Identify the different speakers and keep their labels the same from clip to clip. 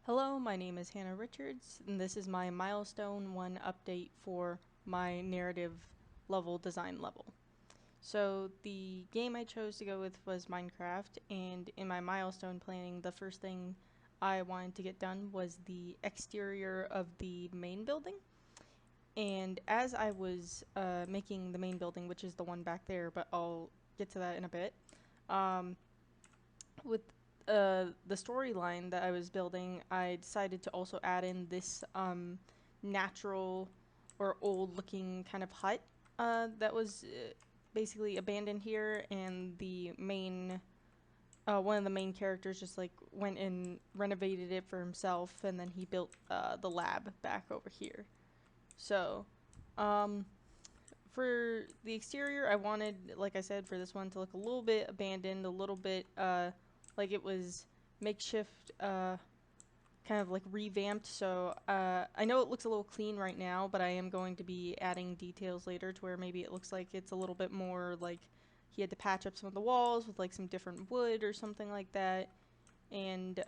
Speaker 1: Hello, my name is Hannah Richards, and this is my Milestone 1 update for my narrative level design level. So the game I chose to go with was Minecraft, and in my milestone planning, the first thing I wanted to get done was the exterior of the main building. And as I was making the main building, which is the one back there, but I'll get to that in a bit, um, with the storyline that I was building, I decided to also add in this natural or old looking kind of hut that was basically abandoned here, and the main one of the main characters just like went and renovated it for himself, and then he built the lab back over here. So um, for the exterior, I wanted, like I said, for this one to look a little bit abandoned, a little bit like it was makeshift, kind of like revamped. So I know it looks a little clean right now, but I am going to be adding details later to where maybe it looks like it's a little bit more like he had to patch up some of the walls with like some different wood or something like that. And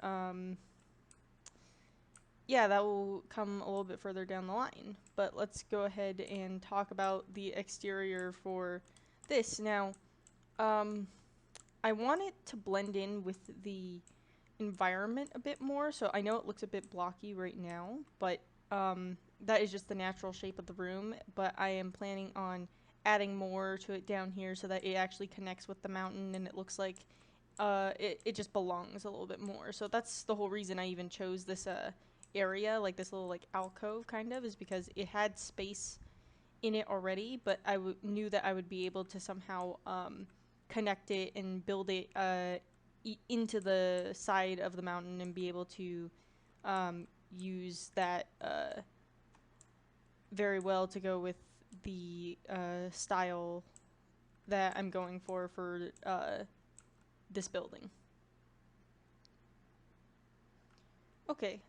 Speaker 1: yeah, that will come a little bit further down the line. But let's go ahead and talk about the exterior for this. Now, um, I want it to blend in with the environment a bit more. So I know it looks a bit blocky right now, but that is just the natural shape of the room. But I am planning on adding more to it down here so that it actually connects with the mountain and it looks like it just belongs a little bit more. So that's the whole reason I even chose this area, like this little like alcove kind of, is because it had space in it already, but I knew that I would be able to somehow connect it and build it into the side of the mountain and be able to use that very well to go with the style that I'm going for this building. Okay,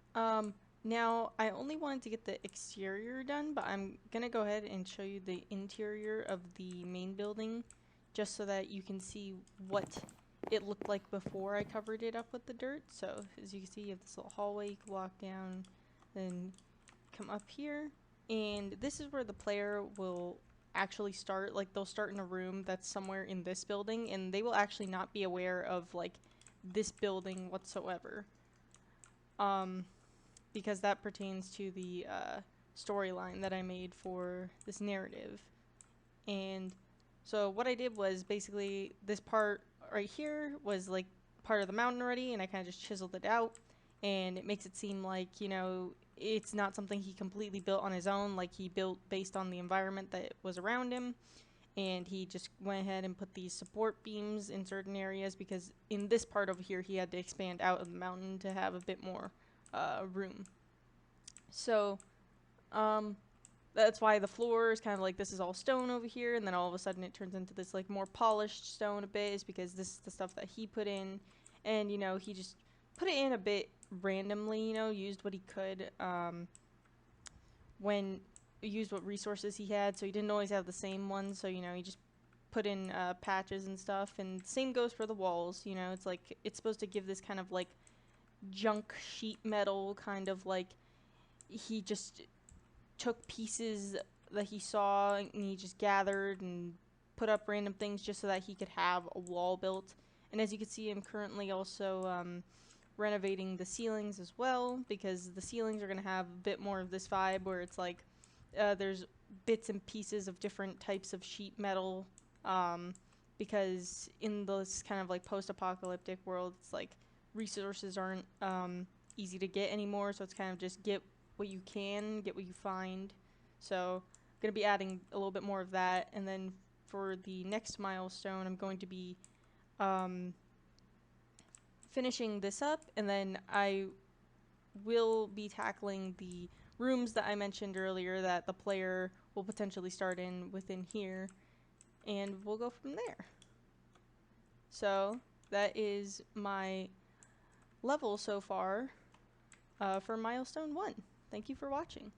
Speaker 1: now I only wanted to get the exterior done, but I'm gonna go ahead and show you the interior of the main building just so that you can see what it looked like before I covered it up with the dirt. So as you can see, you have this little hallway you can walk down, then come up here, and this is where the player will actually start. Like they'll start in a room that's somewhere in this building, and they will actually not be aware of like this building whatsoever. Um, because that pertains to the storyline that I made for this narrative. And so what I did was basically this part right here was like part of the mountain already, and I kind of just chiseled it out, and it makes it seem like, you know, it's not something he completely built on his own, like he built based on the environment that was around him. And he just went ahead and put these support beams in certain areas because in this part over here he had to expand out of the mountain to have a bit more room. So, um, that's why the floor is kind of like this is all stone over here, and then all of a sudden it turns into this like more polished stone a bit, is because this is the stuff that he put in, and you know he just put it in a bit randomly, you know, used what he could when used what resources he had, so he didn't always have the same ones, so you know he just put in patches and stuff, and same goes for the walls. You know, it's like it's supposed to give this kind of like junk sheet metal kind of like he just took pieces that he saw and he just gathered and put up random things just so that he could have a wall built. And as you can see, I'm currently also renovating the ceilings as well, because the ceilings are going to have a bit more of this vibe where it's like there's bits and pieces of different types of sheet metal, because in this kind of like post-apocalyptic world, it's like resources aren't easy to get anymore, so it's kind of just get what you can, get what you find. So I'm going to be adding a little bit more of that, and then for the next milestone, I'm going to be um, finishing this up, and then I will be tackling the rooms that I mentioned earlier that the player will potentially start in within here, and we'll go from there. So that is my level so far for milestone 1. Thank you for watching.